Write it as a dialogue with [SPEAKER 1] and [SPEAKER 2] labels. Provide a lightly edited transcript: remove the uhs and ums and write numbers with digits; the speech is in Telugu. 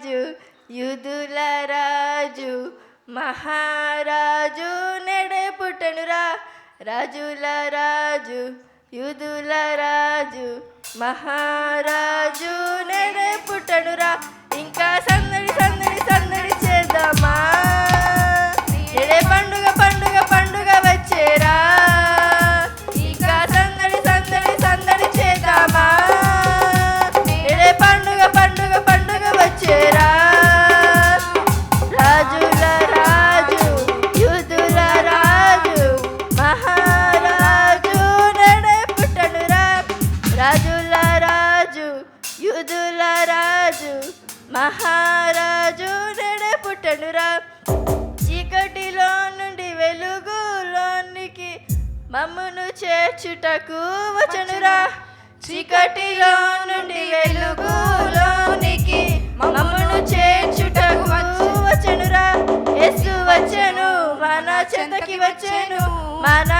[SPEAKER 1] రాజు యుదుల రాజు మహారాజు నెడే పుట్టెనురా. రాజుల రాజు యుదుల రాజు మహారాజు నెడే పుట్టెనురా. ఇంకా సందడి సందడి సందడి చేద్దామా, నెడే పండుగ పండుగ పండుగ వచ్చేరా. ఇంకా సందడి సందడి సందడి చేద్దామా, నెడే పండుగ పండుగ పండుగ వచ్చేరా. రాజుల రాజు యుదుల రాజు మహారాజు నెడే పుట్టెనురా. రాజుల రాజు యుదుల రాజు మహారాజు నెడే పుట్టెనురా. చీకటిలో నుండి వెలుగులోనికి మమ్మును చేర్చుటకు వచ్చెనురా. చీకటిలో నుండి వెలుగులోనికి మమ్మును చేర్చుటకు వచ్చెనురా. యేసు వచ్చెను మన చెంతకి వచ్చెను, మన